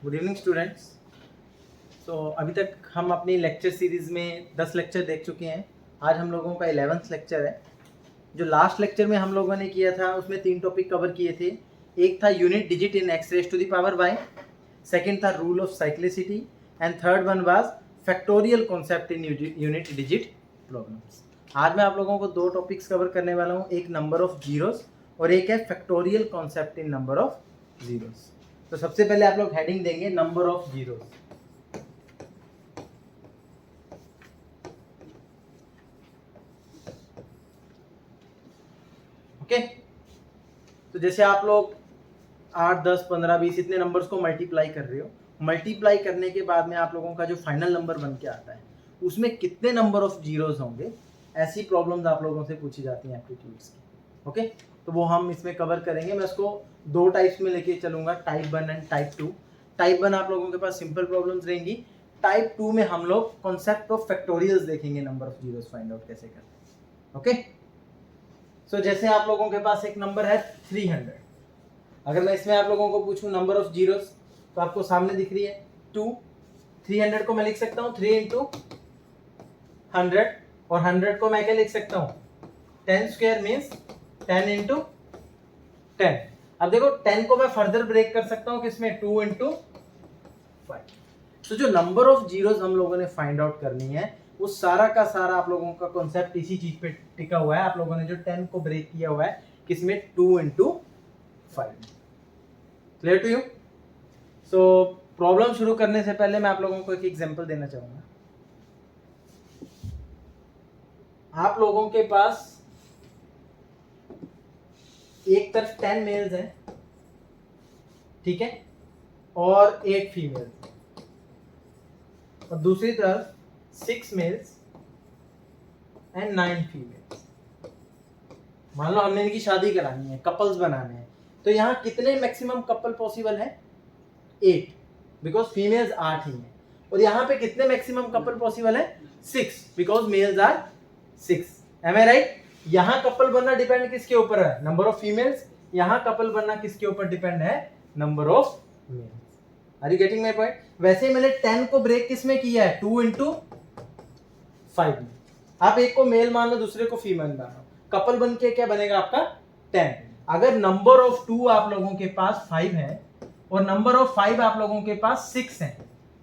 Good evening students. अभी तक हम अपनी लेक्चर सीरीज़ में 10 लेक्चर देख चुके हैं। आज हम लोगों का 11th लेक्चर है। जो लास्ट लेक्चर में हम लोगों ने किया था उसमें 3 टॉपिक कवर किए थे। एक था unit digit in x raise to the power y, second था rule of cyclicity and third one was factorial concept in unit digit problems. आज मैं आप लोगों को 2 टॉपिक्स कवर करने वाला हूँ, एक नंबर ऑफ जीरोस और एक है factorial concept in number of zeros. तो सबसे पहले आप लोग हेडिंग देंगे नंबर ऑफ जीरोस। ओके, तो जैसे आप लोग 8, 10, 15, 20 इतने नंबर्स को मल्टीप्लाई कर रहे हो, मल्टीप्लाई करने के बाद में आप लोगों का जो फाइनल नंबर बन के आता है उसमें कितने नंबर ऑफ जीरोस होंगे, ऐसी प्रॉब्लम्स आप लोगों से पूछी जाती हैं एप्टीट्यूड्स की। ओके, तो वो हम इसमें कवर करेंगे। मैं उसको 2 टाइप्स में लेके चलूंगा, टाइप 1 एंड टाइप 2। टाइप 1 आप लोगों के पास सिंपल प्रॉब्लम्स रहेंगी। टाइप 2 में हम लोग कॉन्सेप्ट ऑफ फैक्टोरियल्स देखेंगे, number of zeros find out कैसे करते हैं। ओके, सो जैसे आप लोगों के पास एक नंबर है 300। अगर मैं इसमें आप लोगों को पूछूं नंबर ऑफ जीरोस, तो आपको सामने दिख रही है 2। 300 को मैं लिख सकता हूँ 3 इंटू 100 और 100 को मैं क्या लिख सकता हूँ 10 स्क्वायर मीन्स 10 इंटू 10। अब देखो 10 को मैं फर्दर ब्रेक कर सकता हूँ किसमें 2 इंटू 5। तो जो नंबर ऑफ जीरोस हम लोगों ने फाइंड आउट करनी है वो सारा का सारा आप लोगों का कॉन्सेप्ट इसी चीज पे टिका हुआ है। आप लोगों ने जो 10 को ब्रेक किया हुआ है किसमें 2 into 5। Clear to you? So problem शुरू करने से पहले मैं आप लोगों को एक एग्जांपल देना चाहूंगा। आप लोगों के पास एक तरफ 10 मेल्स हैं, ठीक है, और 8 फीमेल्स, और दूसरी तरफ 6 मेल्स एंड 9 फीमेल्स। मान लो हमने इनकी शादी करानी है, कपल्स बनाने हैं, तो यहाँ कितने मैक्सिमम कपल पॉसिबल है 8, बिकॉज फीमेल्स 8 ही हैं। और यहाँ पे कितने मैक्सिमम कपल पॉसिबल है 6, because males are 6। Am I right? यहाँ कपल बनना डिपेंड किसके ऊपर है, नंबर ऑफ फीमेल्स। यहाँ कपल बनना किसके ऊपर डिपेंड है, number of males. Are you getting my point? वैसे ही मैंने 10 को ब्रेक किसमें किया है 2 इंटू 5 में। आप एक को मेल मान लो, दूसरे को फीमेल मान लो, कपल बन के क्या बनेगा आपका 10। अगर नंबर ऑफ 2 आप लोगों के पास 5 है और नंबर ऑफ 5 आप लोगों के पास 6 है,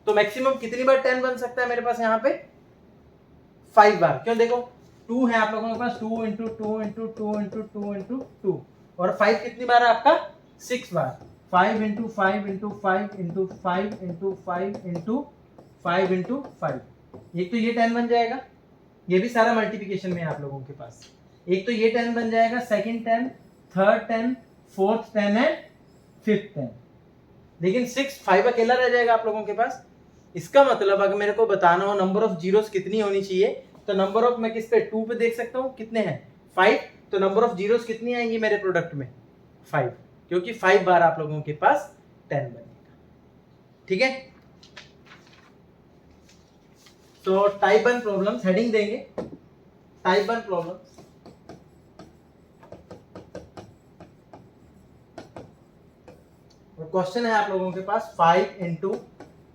तो मैक्सिमम कितनी बार 10 बन सकता है मेरे पास यहाँ पे 5 बार। क्यों? देखो 2 है आप लोगों के पास, 2 इंटू 2 इंटू 2 इंटू 2 इंटू 2, और 5 कितनी बार है आपका 6 बार। 5 into 5 into 5 into 5 into 5 into 5 into 5। एक तो ये 10 बन जाएगा, ये भी सारा मल्टीप्लिकेशन में है आप लोगों के पास। एक तो ये 10 बन जाएगा, second 10, third 10, fourth 10 and fifth 10। लेकिन 5 अकेला रह जाएगा आप लोगों के पास। इसका मतलब अगर मेरे को बताना हो नंबर ऑफ जीरोस कितनी होनी चाहिए, तो नंबर ऑफ मैं किस पे 2 पे देख सकता हूँ, कितने हैं 5, तो नंबर ऑफ जीरोस कितनी आएंगी मेरे प्रोडक्ट में 5, क्योंकि 5 बार आप लोगों के पास 10 बनेगा। ठीक है, तो टाइप 1 प्रॉब्लम्स हेडिंग देंगे टाइप 1 प्रॉब्लम्स। और क्वेश्चन है आप लोगों के पास 5 into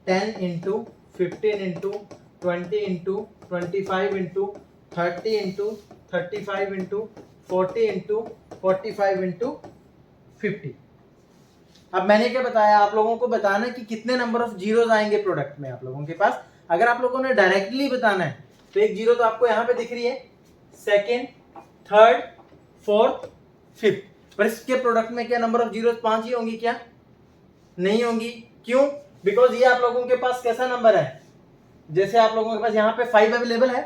10 into 15 into 20 into 25 into 30 into 35 into 40 into 45 into 50। अब मैंने क्या बताया, आप लोगों को बताना है कि कितने नंबर ऑफ जीरोस आएंगे प्रोडक्ट में आप लोगों के पास। अगर आप लोगों ने डायरेक्टली बताना है तो एक जीरो तो आपको यहाँ पे दिख रही है, सेकेंड, थर्ड, फोर्थ, फिफ्थ, पर इसके प्रोडक्ट में क्या नंबर ऑफ जीरोस 5 ही होंगी क्या? नहीं होंगी। क्यों? बिकॉज ये आप लोगों के पास कैसा नंबर है, जैसे आप लोगों के पास यहाँ पे 5 अवेलेबल है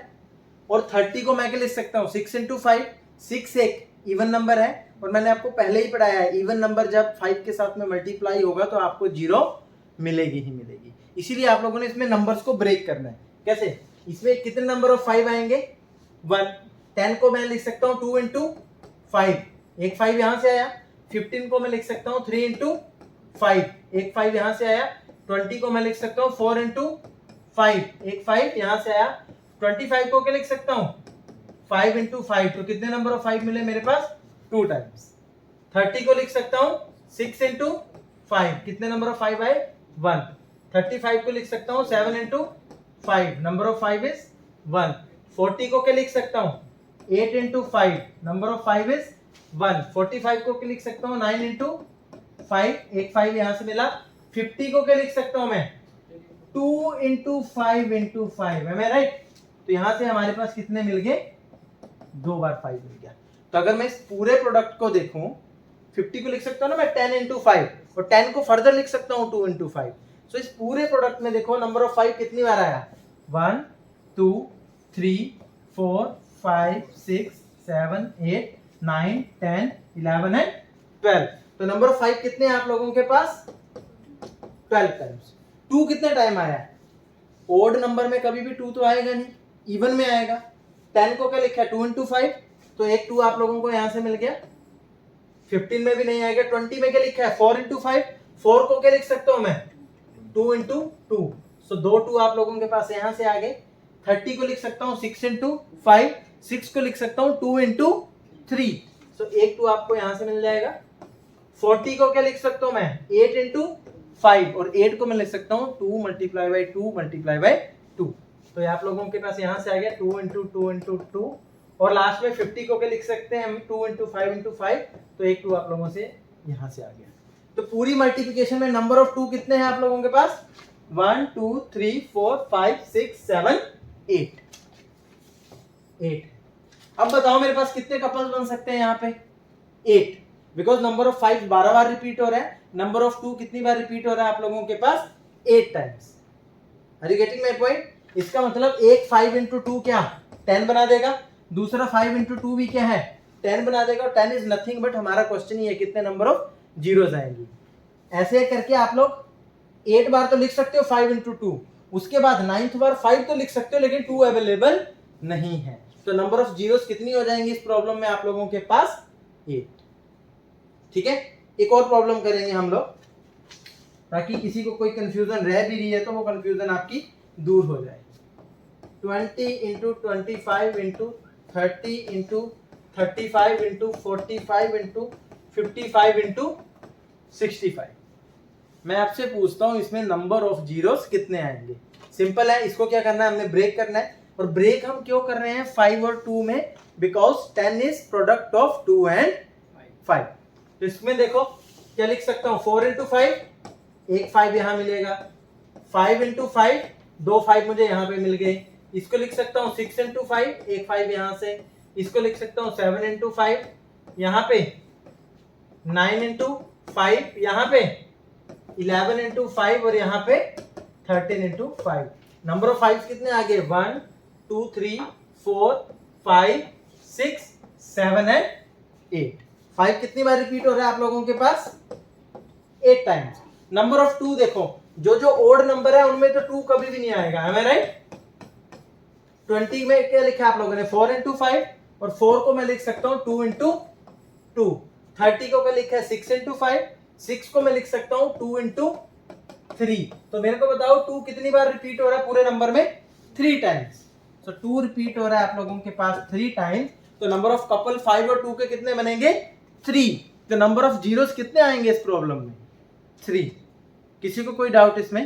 और 30 को मैं क्या लिख सकता हूँ 6 इंटू 5। 6 एक इवन नंबर है, और मैंने आपको पहले ही पढ़ाया है इवन नंबर जब 5 के साथ में मल्टीप्लाई होगा तो आपको जीरो मिलेगी ही मिलेगी। इसीलिए आप लोगों ने इसमें नंबर्स को ब्रेक करना है। कैसे? इसमें कितने नंबर ऑफ 5 आएंगे 1। 10 को मैं लिख सकता हूँ 2 इंटू 5, एक 5 यहां से आया। 15 को मैं लिख सकता हूँ 3 इंटू 5, एक 5 यहां से आया। 20 को मैं लिख सकता हूँ 4 इंटू 5, एक 5 यहां से आया। 25 को क्या लिख सकता हूँ 5 इंटू 5, तो कितने नंबर ऑफ 5 मिले मेरे पास 2 टाइम्स। 30 को लिख सकता हूँ 6 इंटू 5, कितने नंबर ऑफ 5 आए 1। 35 को लिख सकता हूँ 7 इंटू 5, नंबर ऑफ 5 इज 1। 40 को क्या लिख सकता हूँ 8 इंटू 5, नंबर ऑफ 5 इज 1। 45 को क्या लिख सकता हूँ 9 इंटू 5, एक 5 यहाँ से मिला। 50 को क्या लिख सकता हूँ मैं 2 इंटू 5 इंटू 5, है मैं राइट। तो यहाँ से हमारे पास कितने मिल गए, 2 बार 5 मिल गया। तो अगर मैं इस पूरे प्रोडक्ट को देखूं 50 को लिख सकता हूँ ना मैं 10 इंटू 5, और 10 को फर्दर लिख सकता हूँ 2 इंटू 5। सो इस पूरे प्रोडक्ट में देखो नंबर ऑफ 5 कितनी बार आया, 1 2 3 4 5 6 7 8 9 10 11 एंड 12। तो नंबर ऑफ 5 कितने हैं आप लोगों के पास, 12 टाइम्स। 2 कितने टाइम आया, ओड नंबर में कभी भी 2 तो आएगा नहीं, इवन में आएगा। 10 को क्या लिखा है 2 इंटू 5, तो एक 2 आप लोगों को यहां से मिल गया। 15 में भी नहीं आएगा। 20 में क्या लिखा है 4 इंटू 5, 4 को क्या लिख सकता हूं मैं 2 इंटू 2, सो 2 2 आप लोगों के पास यहां से आ गए। 30 को लिख सकता हूं 6 इंटू 5, 6 को लिख सकता हूं 2 इंटू 3, सो एक 2 आपको यहां से मिल जाएगा। 40 को क्या लिख सकता हूं मैं 8 इंटू 5, और 8 को मैं लिख सकता हूं 2 मल्टीप्लाई बाई 2 मल्टीप्लाई बाई 2, तो ये आप लोगों के पास यहां से आ गया 2 इंटू 2 इंटू 2। और लास्ट में 50 को क्या लिख सकते हैं हम 2 इंटू 5 इंटू 5, तो एक 2 आप लोगों से यहां से आ गया। तो पूरी मल्टीप्लिकेशन में नंबर ऑफ 2 कितने हैं आप लोगों के पास, 1 2 3 4 5 6 7 8। अब बताओ मेरे पास कितने कपल्स बन सकते हैं यहाँ पे, 8, because number of 5 12 bar repeat हो रहा है, नंबर ऑफ 2 कितनी बार रिपीट हो रहा है आप लोगों के पास, 8 times. Are you getting my point. इसका मतलब एक 5 इंटू 2 क्या 10 बना देगा, दूसरा 5 इंटू 2 भी क्या है 10 बना देगा, और 10 इज नथिंग बट हमारा क्वेश्चन ही है कितने नंबर ऑफ जीरोस आएंगी। ऐसे करके आप लोग 8 बार तो लिख सकते हो 5 इंटू 2, उसके बाद 9th बार 5 तो लिख सकते हो, लेकिन 2 अवेलेबल नहीं है। तो नंबर ऑफ जीरोस कितनी हो जाएंगी इस प्रॉब्लम में आप लोगों के पास, 8। ठीक है, एक और प्रॉब्लम करेंगे हम लोग, ताकि किसी को कोई कंफ्यूजन रह भी रही है तो वो कंफ्यूजन आपकी दूर हो जाए। 20 into 25 into 30 into 35 into 45 into 55 into 65। मैं आपसे पूछता हूं इसमें नंबर ऑफ जीरोस कितने आएंगे। सिंपल है, इसको क्या करना है हमने ब्रेक करना है, और ब्रेक हम क्यों कर रहे हैं 5 और 2 में, because 10 is product of 2 and 5। तो इसमें देखो क्या लिख सकता हूं 4 इंटू 5, एक 5 यहां मिलेगा, 5 इंटू 5, 2 5 मुझे यहां पे मिल गए। इसको लिख सकता हूं 6 इंटू 5, एक 5 यहां से। इसको लिख सकता हूं 7 इंटू 5, यहां पे 9 इंटू 5, यहां पे 11 इंटू 5, और यहां पे 13 इंटू 5। नंबर ऑफ 5 कितने आ गए 1 2 3 4 5 6 7 एंड 8। 5 कितनी बार रिपीट हो रहा है आप लोगों के पास, 8 टाइम्स। नंबर ऑफ 2 देखो, जो जो ओड नंबर है उनमें तो 2 कभी भी नहीं आएगा, है राइट। 20 में क्या लिखा आप लोगों ने 4 इंटू 5, और 4 को मैं लिख सकता हूं 2 इंटू 2। 30 को क्या लिखा है 6 इंटू 5, 6 को मैं लिख सकता हूं 2 इंटू 3। तो मेरे को बताओ 2 कितनी बार रिपीट हो रहा है पूरे नंबर में, 3 टाइम्स। सो 2 रिपीट हो रहा है आप लोगों के पास 3 टाइम्स। तो नंबर ऑफ कपल 5 और 2 के कितने बनेंगे, 3। तो नंबर ऑफ जीरोस कितने आएंगे इस प्रॉब्लम में, 3। किसी को कोई डाउट इसमें,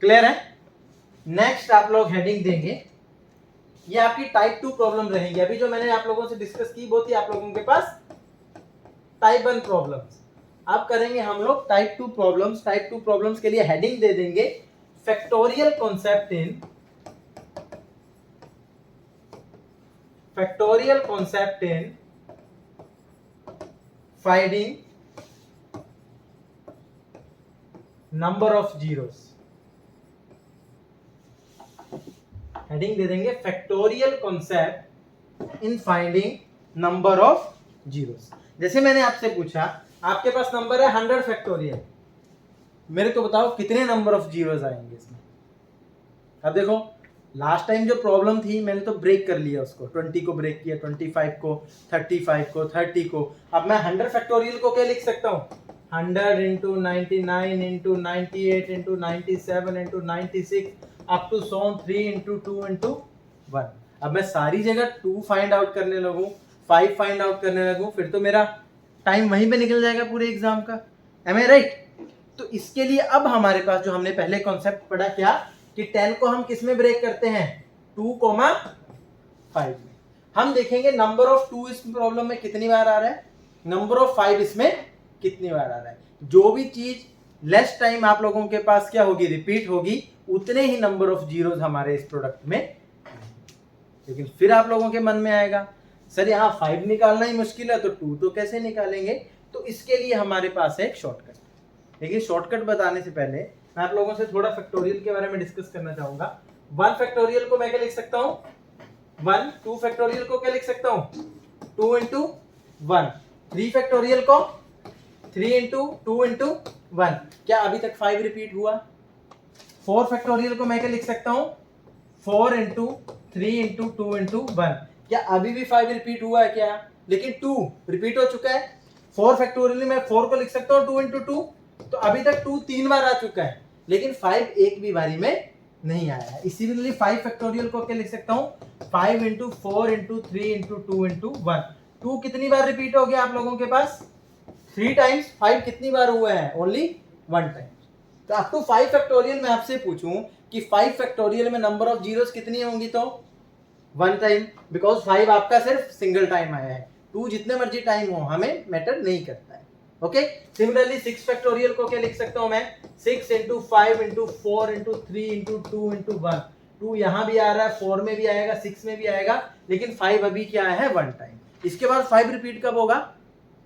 क्लियर है। नेक्स्ट आप लोग हेडिंग देंगे, ये आपकी टाइप 2 प्रॉब्लम रहेगी। अभी जो मैंने आप लोगों से डिस्कस की वो थी आप लोगों के पास टाइप 1 प्रॉब्लम्स। अब करेंगे हम लोग टाइप 2 प्रॉब्लम्स। टाइप 2 प्रॉब्लम्स के लिए हेडिंग दे देंगे factorial concept in finding number of zeros. Heading दे देंगे factorial concept in finding number of zeros. जैसे मैंने आपसे पूछा आपके पास नंबर है 100 फैक्टोरियल, मेरे को बताओ कितने नंबर ऑफ जीरोस आएंगे इसमें। अब देखो लास्ट टाइम जो प्रॉब्लम थी मैंने तो ब्रेक कर लिया उसको, 20 को ब्रेक किया, 25 को, 35 को, 30 को। अब मैं 100 फैक्टोरियल को क्या लिख सकता हूँ, 100 into 99 into 98 into 97 into 96 up to 3 into 2 into 1। अब मैं सारी जगह 2 फाइंड आउट करने लगूं, 5 फाइंड आउट करने लगूं, फिर तो मेरा टाइम वहीं पे निकल जाएगा पूरे एग्जाम का, एम आई राइट। तो तो इसके लिए अब हमारे पास जो हमने पहले कॉन्सेप्ट पढ़ा क्या कि 10 को हम किस में ब्रेक करते हैं 2,5 में। हम देखेंगे नंबर ऑफ 2 इस प्रॉब्लम में कितनी बार आ रहा है, नंबर ऑफ 5 इसमें कितनी बार आ रहा है। जो भी चीज लेस टाइम आप लोगों के पास क्या होगी रिपीट होगी, उतने ही नंबर ऑफ जीरोस हमारे इस प्रोडक्ट में। लेकिन फिर आप लोगों के मन में आएगा सर यहाँ 5 निकालना ही मुश्किल है तो 2 तो कैसे निकालेंगे। तो इसके लिए हमारे पास है एक शॉर्टकट। देखिए शॉर्टकट बताने से पहले मैं आप लोगों से थोड़ा फैक्टोरियल के बारे में डिस्कस करना चाहूंगा। 1 फैक्टोरियल को मैं क्या लिख सकता हूँ 1, 2 फैक्टोरियल को क्या लिख सकता हूँ 2 into 1, 3 फैक्टोरियल को 3 into 2 into 1। क्या अभी तक 5 रिपीट हुआ। 4 फैक्टोरियल को मैं क्या लिख सकता हूँ 4 into 3 into 2 into 1। क्या अभी भी 5 रिपीट हुआ है क्या, लेकिन 2 रिपीट हो चुका है। 4 फैक्टोरियल में 4 को लिख सकता हूँ 2 into 2, तो अभी तक 2 3 बार आ चुका है, लेकिन 5 एक भी बारी में नहीं आया है। इसीलिए 5 फैक्टोरियल को क्या लिख सकता हूँ 5 into 4 into 3 into 2 into 1। 2 कितनी बार रिपीट हो गया आप लोगों के पास 3 टाइम्स। 5 कितनी बार हुआ है ओनली 1 टाइम। तो अप टू 5 फैक्टोरियल में आपसे पूछूं कि 5 फैक्टोरियल में नंबर ऑफ जीरोस कितनी होंगी तो 1 टाइम, बिकॉज 5 आपका सिर्फ सिंगल टाइम आया है। 2 जितने मर्जी टाइम हो हमें मैटर नहीं करता है। ओके सिमिलरली 6 फैक्टोरियल को क्या लिख सकता हूं मैं 6 into 5 into 4 into 3 into 2 into 1। 2 यहां भी आ रहा है, 4 में भी आएगा, 6 में भी आएगा, लेकिन 5 अभी क्या है 1 टाइम। इसके बाद 5 रिपीट कब होगा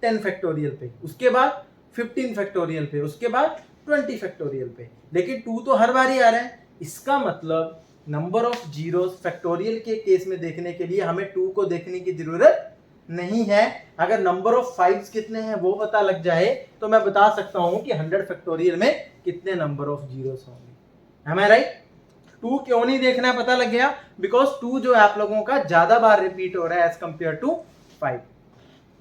10 फैक्टोरियल पे, उसके बाद 15 फैक्टोरियल पे, उसके बाद 20 फैक्टोरियल पे, लेकिन 2 तो हर बार ही आ रहा है। इसका मतलब नंबर ऑफ जीरोस फैक्टोरियल के केस में देखने के लिए हमें 2 को देखने की जरूरत नहीं है। अगर नंबर ऑफ 5 कितने हैं वो पता लग जाए तो मैं बता सकता हूं कि 100 फैक्टोरियल में कितने नंबर ऑफ जीरोस होंगे। Am I right? 2 क्यों नहीं देखना है पता लग गया, बिकॉज 2 जो है आप लोगों का ज्यादा बार रिपीट हो रहा है एज कंपेयर टू 5।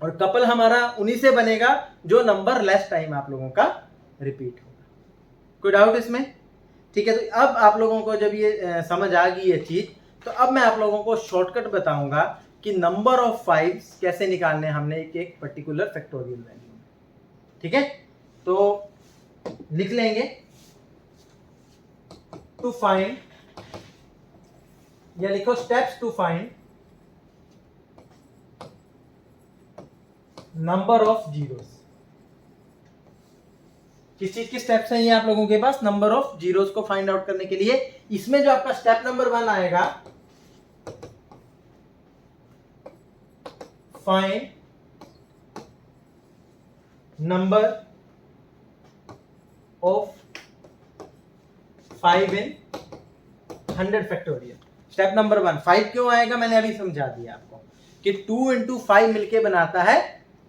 और कपल हमारा उन्हीं से बनेगा जो नंबर लेस टाइम आप लोगों का रिपीट होगा। कोई डाउट इसमें? ठीक है, तो अब आप लोगों को जब ये समझ आ गई ये चीज, तो अब मैं आप लोगों को शॉर्टकट बताऊंगा कि नंबर ऑफ 5 कैसे निकालने हमने एक पर्टिकुलर फैक्टोरियल वैल्यू में। ठीक है, तो लिख लेंगे टू फाइंड, या लिखो steps to find number of zeros. किस चीज की स्टेप्स हैं ये आप लोगों के पास नंबर ऑफ जीरोस को फाइंड आउट करने के लिए। इसमें जो आपका स्टेप नंबर 1 आएगा find number of 5 in 100 factorial. Step number 1 5 क्यों आएगा मैंने अभी समझा दिया आपको कि 2 into 5 मिलके बनाता है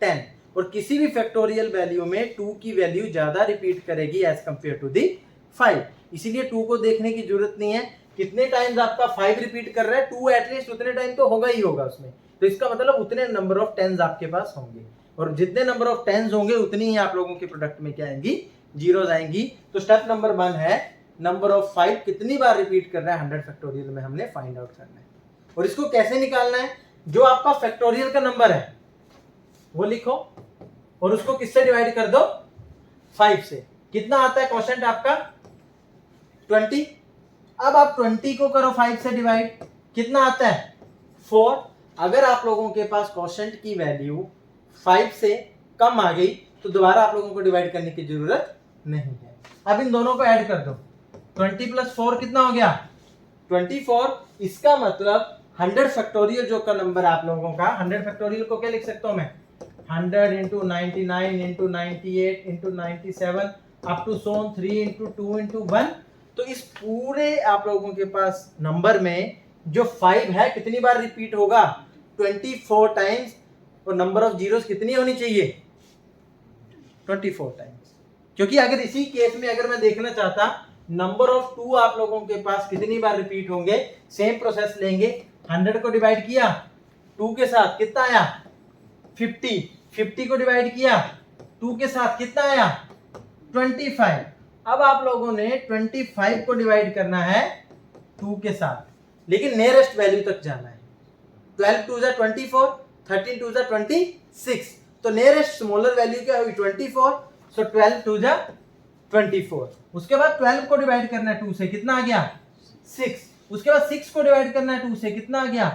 10, और किसी भी फैक्टोरियल वैल्यू में 2 की वैल्यू ज्यादा रिपीट करेगी एज कंपेयर टू दी 5। इसीलिए 2 को देखने की जरूरत नहीं है कितने टाइम्स आपका 5 रिपीट कर रहा है, 2 एटलीस्ट उतने टाइम तो होगा ही होगा उसमें। तो इसका मतलब उतने नंबर ऑफ टेंस आपके पास होंगे, और जितने नंबर ऑफ टेंस होंगे उतनी ही आप लोगों के प्रोडक्ट में क्या आएंगी जीरोस आएंगी। तो स्टेप नंबर 1 है नंबर ऑफ 5 कितनी बार रिपीट कर रहा है 100 फैक्टोरियल में हमने फाइंड आउट करना है। और इसको कैसे निकालना है, जो आपका फैक्टोरियल का नंबर है वो लिखो और उसको किससे डिवाइड कर दो 5 से। कितना आता है क्वोशंट आपका 20। अब आप 20 को करो 5 से डिवाइड, कितना आता है 4। अगर आप लोगों के पास क्वोशंट की वैल्यू 5 से कम आ गई तो दोबारा आप लोगों को डिवाइड करने की जरूरत नहीं है। अब इन दोनों को ऐड कर दो, 20 + 4 कितना हो गया 24। इसका मतलब 100 फैक्टोरियल जो का नंबर आप लोगों का 100 फैक्टोरियल को क्या लिख सकता हूं मैं 100 into 99 into 98 into 97 up to so on 3 into 2 into 1। तो इस पूरे आप लोगों के पास नंबर में जो 5 है कितनी बार रिपीट होगा 24 टाइम्स, और नंबर ऑफ जीरोस कितनी होनी चाहिए 24 टाइम्स। क्योंकि अगर इसी केस में अगर मैं देखना चाहता नंबर ऑफ 2 आप लोगों के पास कितनी बार रिपीट होंगे, सेम प्रोसेस लेंगे, 100 को डिवाइड किया 2 के साथ कितना आया 50, 50 को डिवाइड किया 2 के साथ कितना आया 25। अब आप लोगों ने 25 को डिवाइड करना है 2 के साथ, लेकिन नियरेस्ट वैल्यू तक जाना है। 12 2 = 24, 13 2 = 26, तो नियरेस्ट स्मॉलर वैल्यू क्या होगी 24। सो 12 2 = 24। उसके बाद 12 को डिवाइड करना है 2 से, कितना आ गया 6। उसके बाद 6 को डिवाइड करना है 2 से, कितना आ गया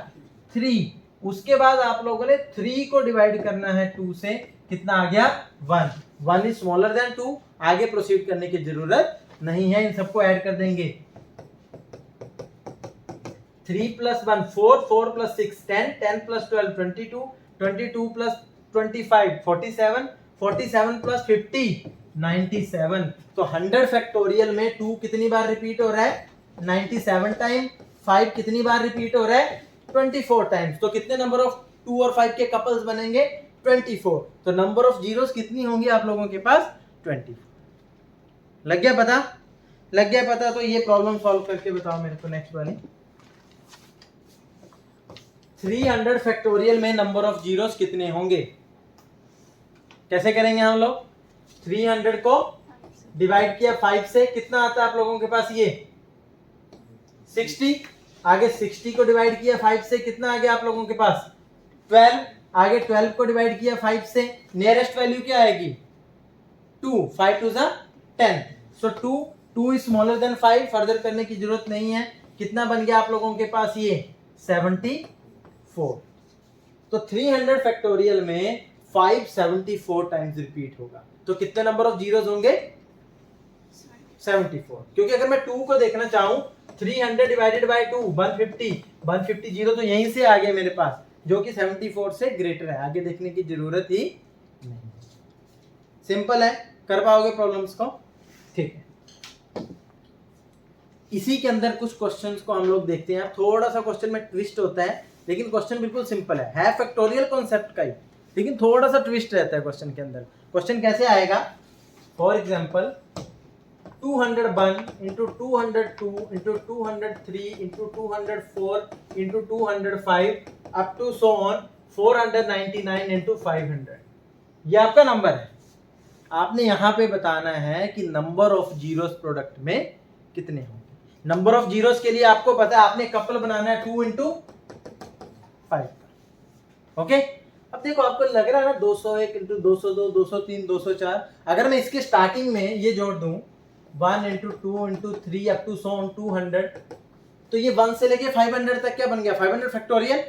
3। उसके बाद आप लोगों ने 3 को डिवाइड करना है 2 से, कितना आ गया 1। 1 इज स्मॉलर देन 2, आगे प्रोसीड करने की जरूरत नहीं है, इन सबको ऐड कर देंगे। 3 + 1 4, 4 + 6 10, 10 + 12 22, 22 + 25 47, 47 + 50 97। तो 100 फैक्टोरियल में 2 कितनी बार रिपीट हो रहा है 97 टाइम, 5 कितनी बार रिपीट हो रहा है 24 टाइम्स। तो कितने नंबर ऑफ 2 और 5 के कपल्स बनेंगे 24। तो नंबर ऑफ जीरोस कितनी होंगी आप लोगों के पास 24। लग गया पता? लग गया पता? तो ये प्रॉब्लम सॉल्व करके बताओ मेरे को नेक्स्ट वाली। 300 फैक्टोरियल में नंबर ऑफ जीरोस कितने होंगे? कैसे करेंगे हम लोग? 300 को डिवाइड किया 5 से, कितना आता है आप लोगों के पास ये 60। आगे 60 को डिवाइड किया 5 से, कितना आ गया आप लोगों के पास 12। आगे 12 को डिवाइड किया 5 से, नियरेस्ट वैल्यू क्या आएगी 2, 5 2 10। सो 2 इज स्मॉलर देन 5, फर्दर करने की जरूरत नहीं है। कितना बन गया आप लोगों के पास ये 74। तो 300 फैक्टोरियल में 574 टाइम्स रिपीट होगा। तो कितने नंबर ऑफ जीरोस होंगे 74। क्योंकि अगर मैं 2 को देखना चाहूं 300 डिवाइडेड बाय 2 150 जीरो तो यहीं से आ गया मेरे पास, जो कि 74 से ग्रेटर है, आगे देखने की जरूरत ही नहीं। सिंपल है, कर पाओगे प्रॉब्लम्स को? ठीक है। इसी के अंदर कुछ क्वेश्चंस को हम लोग देखते हैं। थोड़ा सा क्वेश्चन में ट्विस्ट होता है, लेकिन क्वेश्चन बिल्कुल सिंपल है फैक्टोरियल कॉन्सेप्ट का ही, लेकिन थोड़ा सा ट्विस्ट रहता है क्वेश्चन के अंदर। क्वेश्चन कैसे आएगा? For example 201 into 202 into 203 into 204 into 205 up to so on 499 into 500। ये आपका नंबर है। आपने यहां पे बताना है कि नंबर ऑफ जीरोस प्रोडक्ट में कितने होंगे। नंबर ऑफ जीरोस के लिए आपको पता है, आपने कपल बनाना है 2 into 5। ओके, अब देखो आपको लग रहा है ना 201 into 202 203 204, अगर मैं इसके स्टार्टिंग में ये जोड़ दूं 1 into 2 into 3 up to so on 200, तो ये 1 से लेके 500 तक क्या बन गया 500 फैक्टोरियल।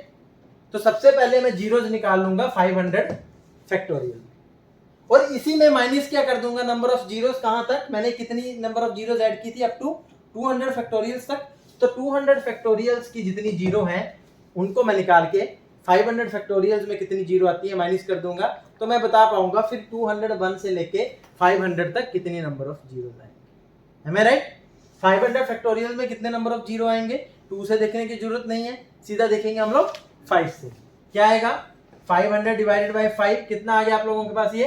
तो सबसे पहले मैं जीरोस निकाल लूंगा 500 फैक्टोरियल, और इसी में माइनस क्या कर दूंगा नंबर ऑफ जीरोस कहां तक, मैंने कितनी नंबर ऑफ जीरोस ऐड की थी अप टू 200 फैक्टोरियल्स तक। तो 200 फैक्टोरियल्स की जितनी जीरो हैं उनको मैं निकाल के 500 फैक्टोरियल्स में कितनी जीरो आती है माइनस कर दूंगा, तो मैं बता पाऊंगा फिर 201 से लेके 500 तक कितनी नंबर ऑफ जीरोस आएंगे। Am I right? 500 फैक्टोरियल में कितने नंबर ऑफ जीरो आएंगे 2 से देखने की जरूरत नहीं है, सीधा देखेंगे हम लोग 5 से। क्या आएगा 500 डिवाइडेड बाय 5 कितना आ गया आप लोगों के पास ये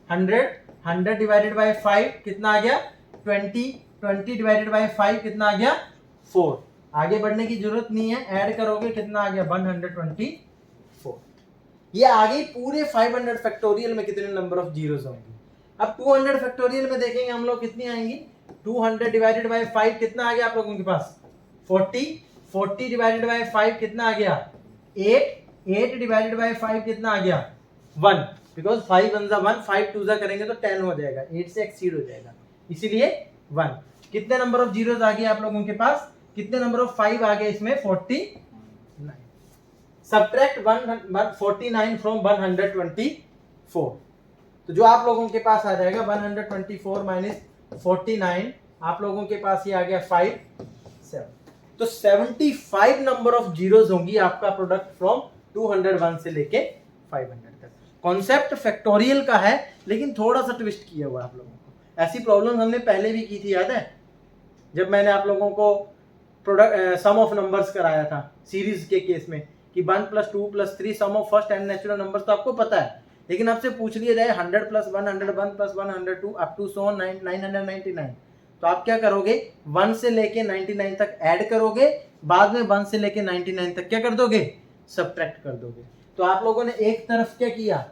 100। 100 डिवाइडेड बाय 5 कितना आ गया 20। 20 डिवाइडेड बाय 5 कितना आ गया 4। आगे बढ़ने की जरूरत नहीं है, ऐड करोगे कितना आ गया 124। ये आगे पूरे 500 फैक्टोरियल में कितने नंबर ऑफ जीरोस होंगे। अब 200 फैक्टोरियल में देखेंगे हम लोग कितनी आएंगी 200 डिवाइडेड बाय 5 कितना आ गया आप लोगों के पास 40। 40 डिवाइडेड बाय 5 कितना आ गया 8। 8 डिवाइडेड बाय 5 कितना आ गया 1, बिकॉज 5 1 1, 5 2 करेंगे तो 10 हो जाएगा, 8 से एक्सीड हो जाएगा, इसीलिए 1। कितने नंबर ऑफ जीरोस आ गए आप लोगों के पास, कितने नंबर ऑफ 5 आ गए इसमें 49। सब्ट्रैक्ट 149 फ्रॉम 124, तो जो आप लोगों के पास आ जाएगा 124 माइनस 49, आप लोगों के पास ये आ गया 57। तो 75 नंबर ऑफ जीरोस होंगी आपका प्रोडक्ट फ्रॉम 201 से लेके 500 तक। कॉन्सेप्ट फैक्टोरियल का है, लेकिन थोड़ा सा ट्विस्ट किया हुआ आप लोगों को। ऐसी प्रॉब्लम हमने पहले भी की थी, याद है जब मैंने आप लोगों को प्रोडक्ट सम ऑफ नंबर्स कराया था सीरीज के केस में कि 1 + 2 + 3 sum of first and natural numbers, तो आपको पता है, लेकिन आपसे पूछ लिया जाए 100 + 1 101 + 1 102 अप टू सो 999, तो आप क्या करोगे 1 से लेके 99 तक ऐड करोगे, बाद में 1 से लेके 99 तक क्या कर दोगे सब्ट्रैक्ट कर दोगे। तो आप लोगों ने एक तरफ क्या किया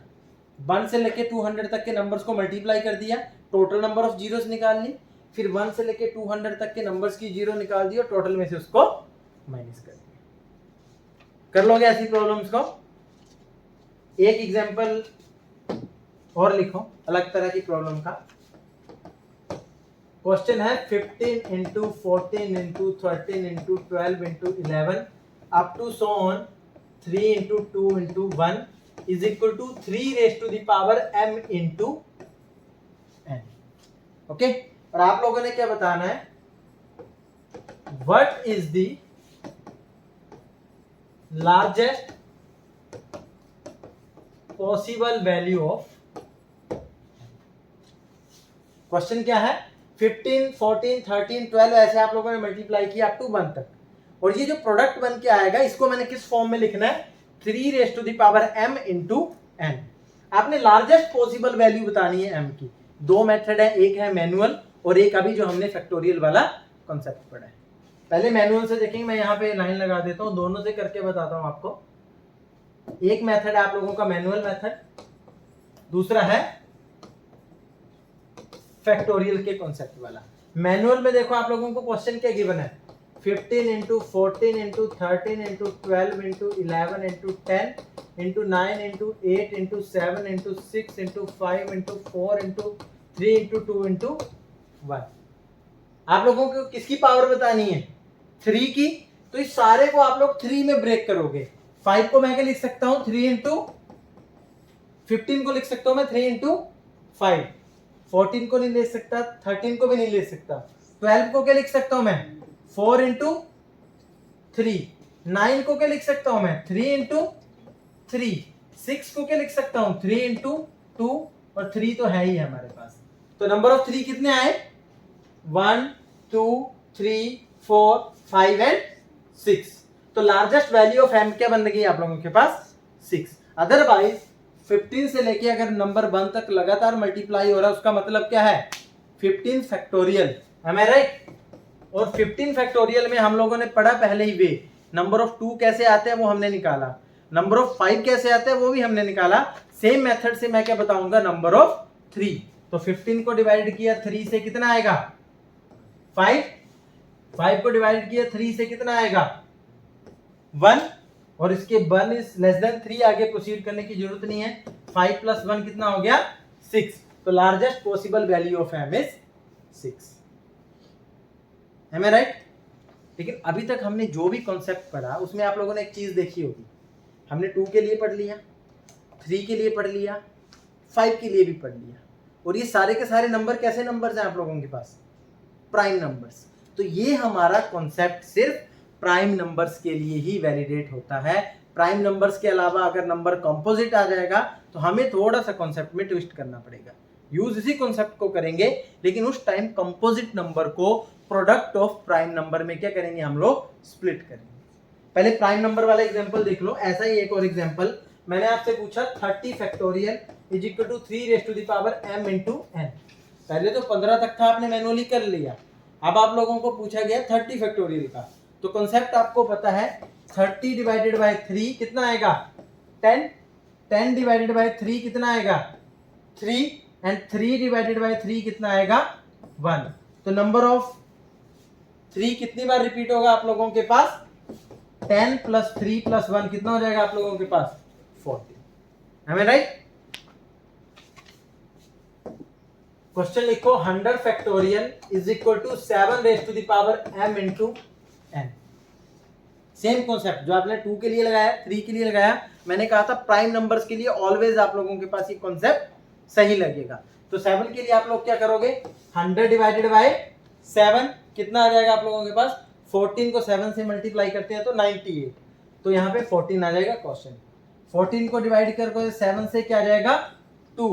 1 से लेके 200 तक के नंबर्स को मल्टीप्लाई कर दिया, टोटल नंबर ऑफ जीरोस निकाल ली, फिर 1 से लेके 200 तक के नंबर्स की जीरो निकाल दी और टोटल में से उसको माइनस कर दिया। कर लोगे ऐसी प्रॉब्लम्स को? एक एग्जांपल और लिखो अलग तरह की प्रॉब्लम का। क्वेश्चन है 15 into 14 into 13 into 12 into 11 up to so on 3 into 2 into 1 is equal to 3 raise to the power m into n। Okay, और आप लोगों ने क्या बताना है, what is the largest possible value of. Question क्या है, 15, 14, 13, 12 ऐसे आप लोगों ने मल्टीप्लाई किया अप टू 1 तक, और ये जो प्रोडक्ट बन के आएगा इसको मैंने किस फॉर्म में लिखना है, 3 raise to the power m into n। आपने लार्जेस्ट पॉसिबल वैल्यू बतानी है m की। दो मेथड है, एक है मैनुअल और एक अभी जो हमने फैक्टोरियल वाला कॉन्सेप्ट पढ़ा है। पहले मैनुअल से देखेंगे, मैं यहाँ पे लाइन लगा देता हूँ, दोनों से करके बताता हूँ आपको। एक मेथड है आप लोगों का मैनुअल मेथड, दूसरा है फैक्टोरियल के कॉन्सेप्ट वाला। मैनुअल में देखो आप लोगों को क्वेश्चन क्या गिवन है, 15 into 14 into 13 into 12 into 11 into 10 into 9 into 8 into 7 into 6 into 5 into 4 into 3 into 2 into 1। आप लोगों को किसकी पावर बतानी है, 3 की, तो इस सारे को आप लोग 3 में ब्रेक करोगे। 5 को मैं क्या लिख सकता हूं, 3 इंटू 15 को लिख सकता हूं मैं 3 इंटू 5, 14 को नहीं ले सकता, 13 को भी नहीं ले सकता, 12 को क्या लिख सकता हूं मैं 4 इंटू 3, 9 को क्या लिख सकता हूं मैं 3 इंटू 3, 6 को क्या लिख सकता हूं 3 इंटू 2, और 3 तो है ही हमारे पास। तो नंबर ऑफ 3 कितने आए, 1 2 3 4 5 एंड 6। तो लार्जेस्ट वैल्यू ऑफ m क्या बन गई आप लोगों के पास, 6। अदरवाइज 15 से लेके अगर नंबर 1 तक लगातार मल्टीप्लाई हो रहा है उसका मतलब क्या है, 15 फैक्टोरियल, am I right? और 15 फैक्टोरियल में हम लोगों ने पढ़ा पहले ही वे, नंबर ऑफ 2 कैसे आते हैं वो हमने निकाला, नंबर ऑफ 5 कैसे आते हैं वो भी हमने निकाला। सेम मेथड से मैं क्या बताऊंगा, नंबर ऑफ 3। तो 15 को डिवाइड किया 3 से कितना आएगा 5, 5 को डिवाइड किया 3 से कितना आएगा 1, और इसके 1 इज लेस देन 3, आगे प्रोसीड करने की जरूरत नहीं है। 5 प्लस 1 कितना हो गया 6। तो largest possible value of m is 6। Am I right? लेकिन अभी तक हमने जो भी कॉन्सेप्ट पढ़ा उसमें आप लोगों ने एक चीज देखी होगी, हमने 2 के लिए पढ़ लिया, 3 के लिए पढ़ लिया, 5 के लिए भी पढ़ लिया, और ये सारे के सारे नंबर कैसे नंबर्स हैं आप लोगों के पास, प्राइम नंबर्स। तो ये हमारा कॉन्सेप्ट सिर्फ प्राइम नंबर्स के लिए ही वैलिडेट होता है। प्राइम नंबर्स के अलावा अगर नंबर कंपोजिट आ जाएगा तो हमें थोड़ा सा कॉन्सेप्ट में ट्विस्ट करना पड़ेगा। यूज इसी कॉन्सेप्ट को करेंगे, लेकिन उस टाइम कंपोजिट नंबर को प्रोडक्ट ऑफ प्राइम नंबर में क्या करेंगे, हम लोग स्प्लिट करेंगे। पहले प्राइम नंबर वाला एग्जांपल देख लो। ऐसा ही एक और एग्जांपल मैंने आपसे पूछा, 30 factorial is equal to 3 raise to the power m into n। पहले तो 15 तक था, आपने मैनुअली कर लिया। अब आप लोगों को पूछा गया 30 फैक्टोरियल का, तो कॉन्सेप्ट आपको पता है, 30 डिवाइडेड बाय 3 कितना आएगा 10, 10 डिवाइडेड बाय 3 कितना आएगा 3, एंड 3 डिवाइडेड बाय 3 कितना आएगा 1। तो नंबर ऑफ 3 कितनी बार रिपीट होगा आप लोगों के पास, 10 प्लस 3 प्लस 1 कितना हो जाएगा आप लोगों के पास 40। Am I right? क्वेश्चन लिखो, 100 factorial is equal to 7 raise to the power m into n। Same concept जो आपने 2 के लिए लगाया, 3 के लिए लगाया, मैंने कहा था प्राइम नंबर्स के लिए ऑलवेज आप लोगों के पास ये कॉन्सेप्ट सही लगेगा। तो 7 के लिए आप लोग क्या करोगे, 100 डिवाइडेड बाय 7 कितना आ जाएगा आप लोगों के पास, 14 को 7 से मल्टीप्लाई करते हैं तो 98, तो यहाँ पे 14 आ जाएगा क्वेश्चन। 14 को डिवाइड करके 7 से क्या आ जाएगा 2,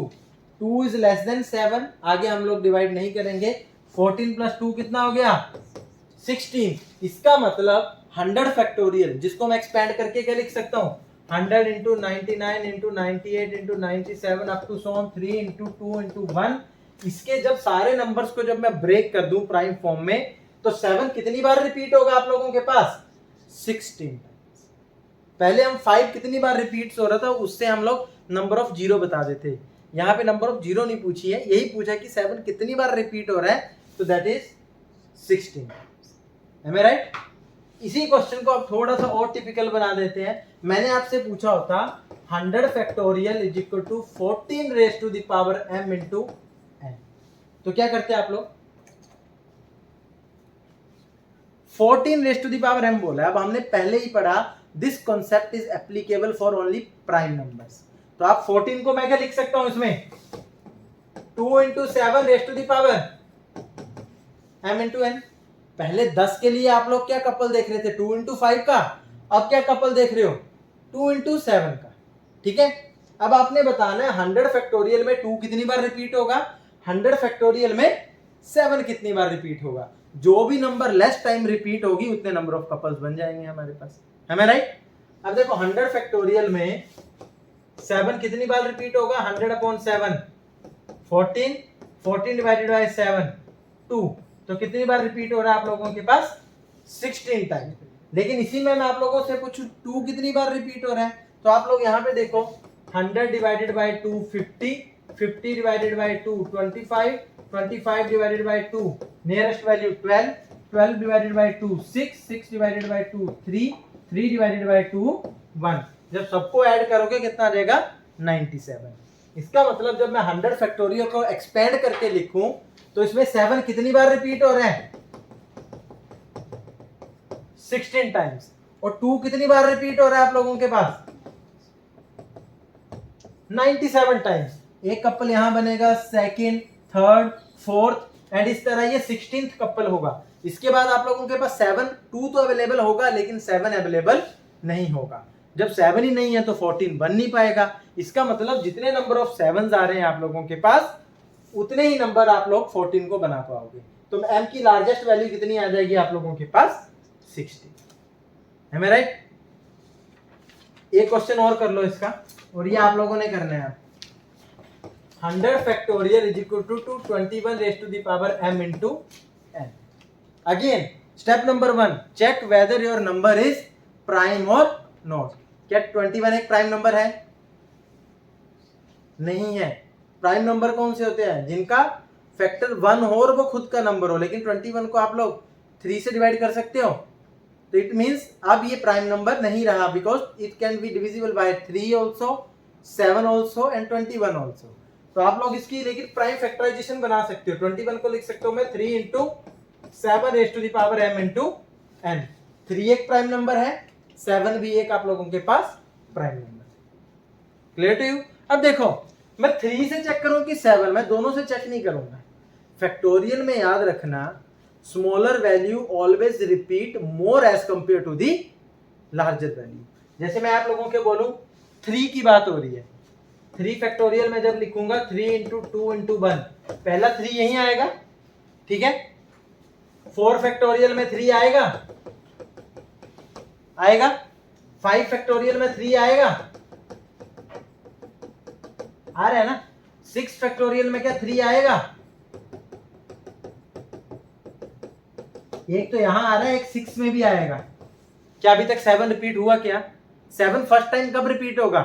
2 इज लेस देन 7, आगे हम लोग डिवाइड नहीं करेंगे। 14 प्लस 2 कितना हो गया 16। इसका मतलब 100 फैक्टोरियल, जिसको मैं एक्सपेंड करके क्या लिख सकता हूँ, 100 into 99 into 98 into 97 up to so on 3 into 2 into 1। इसके जब सारे नंबर्स को जब मैं ब्रेक कर दूं प्राइम फॉर्म में, तो 7 कितनी बार रिपीट होगा आप लोगों के पास 16। पहले हम 5 कितनी बार रिपीट हो रहा था उससे हम लोग नंबर ऑफ 0 बता देते। यहाँ पे नंबर ऑफ 0 नहीं पूछी है, यही पूछा कि 7 कितनी बार रिपीट हो रहा है, तो that is 16। Am I right? इसी क्वेश्चन को आप थोड़ा सा और टिपिकल बना देते हैं। मैंने आपसे पूछा होता 100 factorial is equal to 14 raise to the power m into n। तो क्या करते हैं आप लोग, 14 raise to the power m बोला है। अब हमने पहले ही पढ़ा this concept is applicable for only prime numbers. तो आप 14 को मैं क्या लिख सकता हूं इसमें 2 into 7 raise to the power m into n। पहले 10 के लिए आप लोग क्या कपल देख रहे थे 2 into 5 का, अब क्या कपल देख रहे हो 2 into 7 का। ठीक है, अब आपने बताना है 100 फैक्टोरियल में 2 कितनी बार रिपीट होगा, 100 फैक्टोरियल में 7 कितनी बार रिपीट होगा। जो भी नंबर लेस टाइम रिपीट होगी उतने नंबर ऑफ कपल्स बन जाएंगे हमारे पास, है राइट। अब देखो 100 फैक्टोरियल में 7 कितनी बार रिपीट होगा 100/7 14, 14 डिवाइडेड बाय 7 2, तो कितनी बार रिपीट हो रहा है आप लोगों के पास 16 टाइम। लेकिन इसी में मैं आप लोगों से पूछूं 2 कितनी बार रिपीट हो रहा है, तो आप लोग यहाँ पे देखो 100 divided by 2 50, 50 divided by 2 25, 25 divided by 2 nearest value 12, 12 divided by 2 6, 6 divided by 2 3, 3 divided by 2 1। जब सबको ऐड करोगे कितना आ जाएगा 97। इसका मतलब जब मैं 100 फैक्टोरियल को एक्सपेंड करके लिखूं तो इसमें 7 कितनी बार रिपीट हो रहे हैं 16 टाइम्स, और 2 कितनी बार रिपीट हो रहा है आप लोगों के पास 97 टाइम्स। एक कपल यहां बनेगा, सेकंड, थर्ड, फोर्थ एंड इस तरह ये 16th कपल होगा। इसके बाद आप लोगों के पास 7 2 तो अवेलेबल होगा लेकिन 7 अवेलेबल नहीं होगा। जब 7 ही नहीं है तो 14 बन नहीं पाएगा। इसका मतलब जितने नंबर ऑफ 7s आ रहे हैं आप लोगों के पास उतने ही नंबर आप लोग 14 को बना पाओगे। तो m की लार्जेस्ट वैल्यू कितनी आ जाएगी आप लोगों के पास 60, है राइट। एक क्वेश्चन और कर लो इसका, और ये आप लोगों ने करना है। 100 factorial is equal to 21 raise to the power m into n। Again step number 1, check whether your number is prime और नॉट। क्या 21 एक प्राइम नंबर है? नहीं है। प्राइम नंबर कौन से होते हैं जिनका फैक्टर 1 हो और वो खुद का नंबर हो, लेकिन 21 को आप लोग 3 से डिवाइड कर सकते हो, तो इट मींस अब ये प्राइम नंबर नहीं रहा, because it can be divisible by 3 also, 7 also and 21 also. तो आप लोग इसकी लेकिन प्राइम फैक्टराइजेशन बना सकते हो। 21 को लिख सकते हो मैं 3 into 7 raise to the power m into n। 3 एक प्राइम नंबर है, 7 भी एक आप लोगों के पास prime number. Clear to you? अब देखो मैं 3 से चेक करूं कि 7, मैं दोनों से चेक नहीं करूंगा। फैक्टोरियल में याद रखना smaller value always repeat more as compare to the larger value. जैसे मैं आप लोगों के बोलूं 3 की बात हो रही है, 3 फैक्टोरियल में जब लिखूंगा 3 into 2 into 1, पहला 3 यहीं आएगा, ठीक है। 4 फैक्टोरियल में 3 आएगा, 5 फैक्टोरियल में 3 आएगा, आ रहा है ना। 6 फैक्टोरियल में क्या 3 आएगा, एक तो यहां आ रहा है, एक 6 में भी आएगा। क्या अभी तक 7 रिपीट हुआ क्या? 7 फर्स्ट टाइम कब रिपीट होगा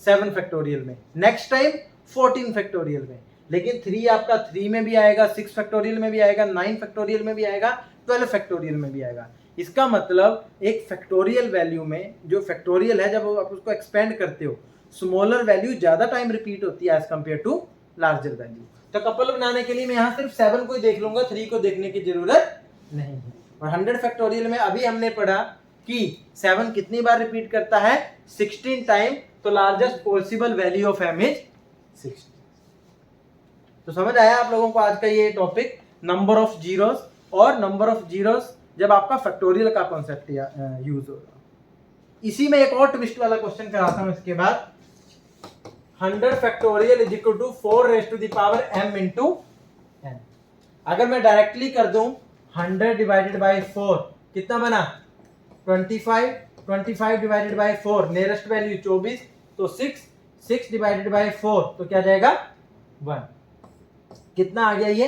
7 फैक्टोरियल में, नेक्स्ट टाइम 14 फैक्टोरियल में। लेकिन 3 आपका 3 में भी आएगा, 6 फैक्टोरियल में भी आएगा, 9 फैक्टोरियल में भी आएगा, 12 फैक्टोरियल में भी आएगा। इसका मतलब एक फैक्टोरियल वैल्यू में जो फैक्टोरियल है जब आप उसको एक्सपेंड करते हो स्मॉलर वैल्यू ज्यादा टाइम रिपीट होती है as compare to larger value. तो कपल बनाने के लिए मैं यहाँ सिर्फ 7 को ही देख लूंगा, 3 को देखने की जरूरत नहीं है। और 100 फैक्टोरियल में अभी हमने पढ़ा कि 7 कितनी बार रिपीट करता है 16 टाइम, तो largest possible value of m is 16। तो समझ आया आप लोगों को आज का ये टॉपिक नंबर ऑफ जीरोस, और नंबर ऑफ जीरोस जब आपका फैक्टोरियल का कॉन्सेप्ट यूज होगा। इसी में एक और ट्विस्ट वाला क्वेश्चन कराता हूं इसके बाद। 100 factorial is equal to 4 raise to the power m into n। अगर मैं डायरेक्टली कर दूं 100 डिवाइडेड बाय 4 कितना बना 25, 25 डिवाइडेड बाय 4 नियरेस्ट वैल्यू 24, तो 6, 6 डिवाइडेड बाय 4 तो क्या जाएगा 1। कितना आ गया ये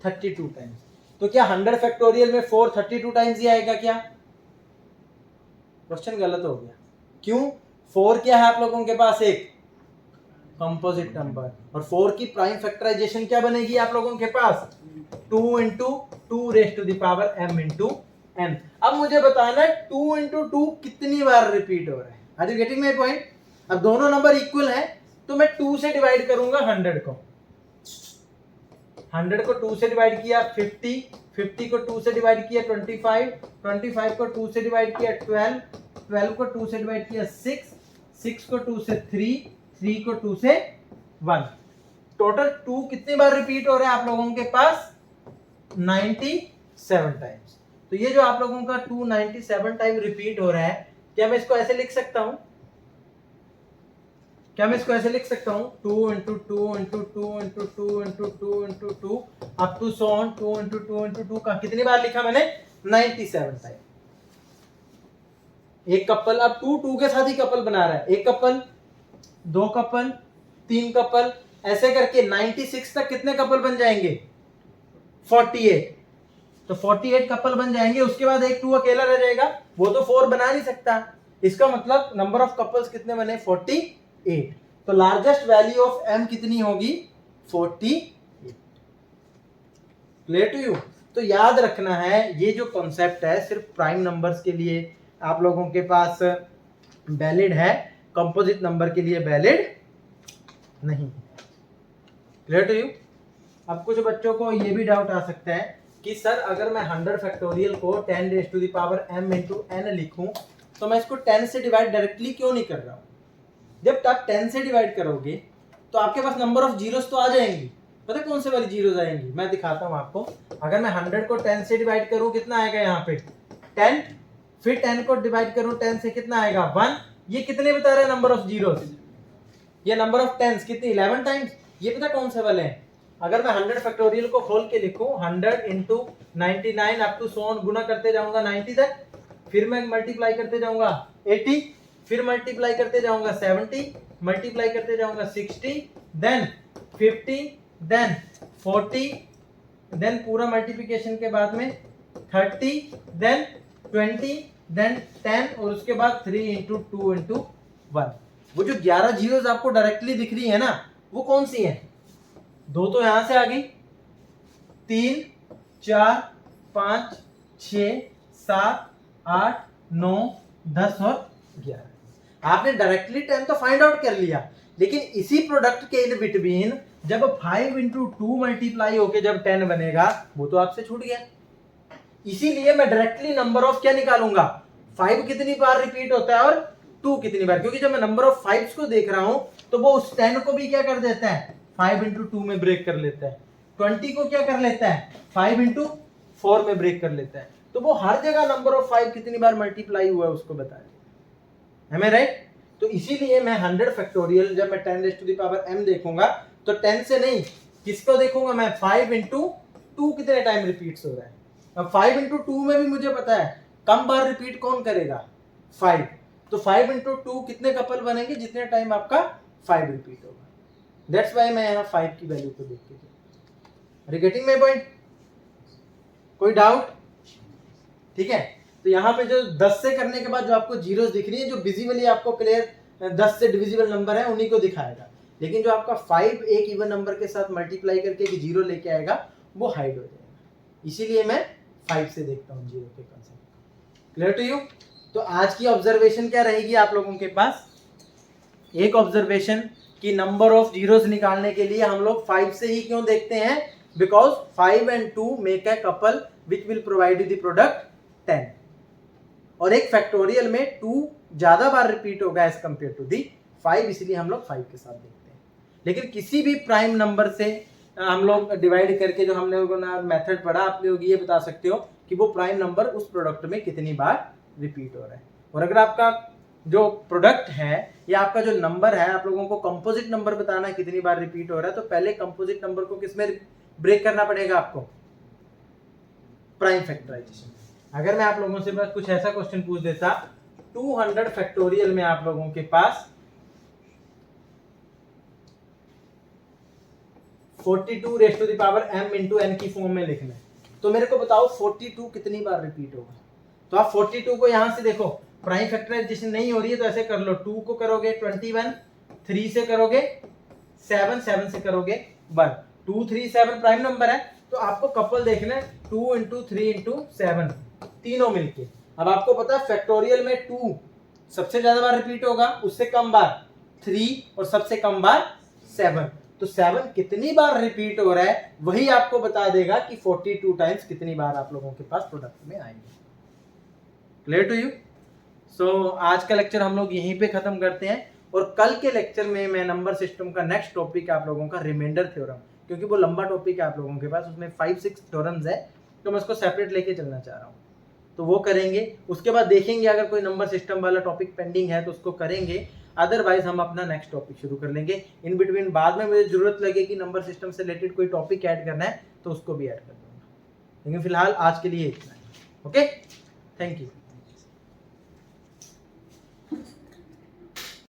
32 टाइम्स। तो क्या 100 फैक्टोरियल में 4 32 टाइम्स ही आएगा क्या? क्वेश्चन गलत हो गया। क्यों? 4 क्या है आप लोगों के पास एक कंपोजिट नंबर, और 4 की प्राइम फैक्टराइजेशन क्या बनेगी आप लोगों के पास 2 into 2 raise to the power m into n। अब मुझे बताना है 2 into 2 कितनी बार रिपीट हो रहा है। Are you getting my point? अब दोनों नंबर इक्वल हैं तो मैं 2 से डिवाइड करूंगा 100 को 2 से डिवाइड किया 50, 50 को 2 से डिवाइड किया 25, 25 को 2 से डिवाइड किया 12, 12 को 2 से डिवाइड किया 6, 6 को 2 से 3, 3 को 2 से 1। टोटल 2 कितनी बार रिपीट हो रहा है आप लोगों के पास? 97 टाइम्स। तो ये जो आप लोगों का 297 टाइम रिपीट हो रहा है, क्या मैं इसको ऐसे लिख सकता हूं? क्या मैं इसको ऐसे लिख सकता हूं? 2 into 2 into 2 into 2 into 2 into 2 up to so on 2 into 2 into 2 का कितनी बार लिखा मैंने? 97 टाइम। एक कपल, अब 2 2 के साथ ही कपल बना रहा है, एक कपल, दो कपल, तीन कपल, ऐसे करके 96 तक कितने कपल बन जाएंगे? 48। तो 48 कपल बन जाएंगे, उसके बाद एक 2 अकेला रह जाएगा, वो तो 4 बना नहीं सकता। इसका मतलब नंबर ऑफ कपल्स कितने बने? 48। तो लार्जेस्ट वैल्यू ऑफ m कितनी होगी? 48। Clear to you? तो याद रखना है, ये जो कॉन्सेप्ट है सिर्फ प्राइम नंबर्स के लिए आप लोगों के पास वैलिड है, कंपोजिट नंबर के लिए वैलिड नहीं। Clear to you? अब कुछ बच्चों को ये भी डाउट आ सकता है कि सर अगर मैं 100 फैक्टोरियल को 10 raise to the power m into n लिखूं तो मैं इसको 10 से डिवाइड डायरेक्टली क्यों नहीं कर रहा हूं? जब आप 10 से डिवाइड करोगे तो आपके पास नंबर ऑफ जीरोस तो आ जाएंगी। पता कौन से वाली जीरोस आएंगी? मैं दिखाता हूं आपको। अगर मैं 100 को 10 से डिवाइड करूं कितना आएगा यहाँ पे? 10। फिर 10 को डिवाइड करूं 10 से कितना आएगा? 1। ये कितने बता रहे हैं नंबर ऑफ जीरोस? ये नंबर ऑफ टेंस कितनी? 11 टाइम्स। ये पता कौन से वाले हैं? अगर मैं 100 फैक्टोरियल को खोल के लिखूं 100 इंटू 99 अप टू 100 गुना करते जाऊंगा 90 तक, फिर मैं मल्टीप्लाई करते जाऊंगा 80, फिर मल्टीप्लाई करते जाऊंगा 70, मल्टीप्लाई करते जाऊंगा 60, देन 50, देन 40, देन पूरा मल्टीप्लिकेशन के बाद में 30, देन 20, देन 10 और उसके बाद 3 इंटू 2 इंटू 1। वो जो 11 जीरोस आपको डायरेक्टली दिख रही है ना, वो कौन सी है? दो तो यहां से आ गई, 3, 4, 5, 6, 7, 8, 9, 10 और 11। आपने डायरेक्टली 10 तो फाइंड आउट कर लिया, लेकिन इसी प्रोडक्ट के इन बिटवीन जब 5 इंटू 2 मल्टीप्लाई होके जब 10 बनेगा वो तो आपसे छूट गया। इसीलिए मैं डायरेक्टली नंबर ऑफ क्या निकालूंगा? 5 कितनी बार रिपीट होता है और 2 कितनी बार, क्योंकि जब मैं नंबर ऑफ 5 को देख रहा हूं तो वो उस 10 को भी क्या कर देता है? 5 इंटू 2 में ब्रेक कर लेता है। 20 को क्या कर लेता है? 5 इंटू 4 में ब्रेक कर लेता है। तो वो हर जगह नंबर ऑफ 5 कितनी बार मल्टीप्लाई हुआ है उसको बताया। Am I right? तो इसीलिए मैं 100 फैक्टोरियल जब मैं 10 raise to the power m देखूंगा तो 10 से नहीं, किसको देखूंगा मैं? 5 इंटू 2 कितने टाइम रिपीट्स हो रहा है। अब 5 इंटू 2 में भी मुझे पता है कम बार रिपीट कौन करेगा? 5। तो 5 इंटू 2 कितने कपल बनेंगे? जितने टाइम आपका 5 रिपीट होगा। दैट्स वाई मैं यहाँ 5 की वैल्यू को देख के, are you getting my point? कोई डाउट? ठीक है। तो यहाँ पे जो 10 से करने के बाद जो आपको जीरोस दिख रही है, जो विजिबली आपको क्लियर 10 से डिविजिबल नंबर है उन्हीं को दिखाएगा, लेकिन जो आपका 5 एक इवन नंबर के साथ मल्टीप्लाई करके एक जीरो लेके आएगा वो हाइड हो जाएगा। इसीलिए मैं 5 से देखता हूँ जीरो के कंसेप्ट। Clear to you? तो आज की ऑब्जर्वेशन क्या रहेगी आप लोगों के पास? एक ऑब्जर्वेशन कि नंबर ऑफ जीरोस निकालने के लिए हम लोग 5 से ही क्यों देखते हैं? Because 5 and 2 make a couple which will provide the product 10, और एक फैक्टोरियल में 2 ज्यादा बार रिपीट होगा एज कंपेयर टू दी 5, इसलिए हम लोग 5 के साथ देखते हैं। लेकिन किसी भी प्राइम नंबर से हम लोग डिवाइड करके जो हमने मेथड पढ़ा, आप लोग ये बता सकते हो कि वो प्राइम नंबर उस प्रोडक्ट में कितनी बार रिपीट हो रहा है। और अगर आपका जो प्रोडक्ट है या आपका जो नंबर है, आप लोगों को कंपोजिट नंबर बताना है कितनी बार रिपीट हो रहा है, तो पहले कंपोजिट नंबर को किसमें ब्रेक करना पड़ेगा आपको? Prime factorization. अगर मैं आप लोगों से बस कुछ ऐसा क्वेश्चन पूछ देता, 200 फैक्टोरियल में आप लोगों के पास 42 raise to the power m into n की फॉर्म में लिखना है, तो मेरे को बताओ 42 कितनी बार रिपीट होगा? तो आप 42 को यहां से देखो, प्राइम फैक्टराइजेशन नहीं हो रही है तो ऐसे कर लो, 2 को करोगे 21, 3 से करोगे 7, 7 से करोगे 1, 2, 3, 7 प्राइम नंबर है, तो आपको कपल देखना है 2 इंटू 3 इंटू 7 तीनों मिलके। अब आपको पता है फैक्टोरियल में 2 सबसे ज्यादा बार रिपीट होगा, उससे कम बार 3 और सबसे कम बार 7। तो 7 कितनी बार रिपीट हो रहा है वही आपको बता देगा कि 42 टाइम्स कितनी बार आप लोगों के पास प्रोडक्ट में आएंगे। Clear to you? सो आज का लेक्चर हम लोग यहीं पे खत्म करते हैं और कल के लेक्चर में मैं नंबर सिस्टम का नेक्स्ट टॉपिक आप लोगों का रिमाइंडर थ्योरम, क्योंकि वो लंबा टॉपिक है आप लोगों के पास, उसमें 5-6 थ्योरम्स है, तो मैं उसको सेपरेट लेके चलना चाह रहा हूँ, तो वो करेंगे। उसके बाद देखेंगे अगर कोई नंबर सिस्टम वाला टॉपिक पेंडिंग है तो उसको करेंगे, अदरवाइज हम अपना नेक्स्ट टॉपिक शुरू कर लेंगे। इन बिटवीन बाद में मुझे जरूरत लगे कि नंबर सिस्टम से रिलेटेड कोई टॉपिक ऐड करना है तो उसको भी ऐड कर दूंगा, लेकिन फिलहाल आज के लिए इतना है। Okay, thank you.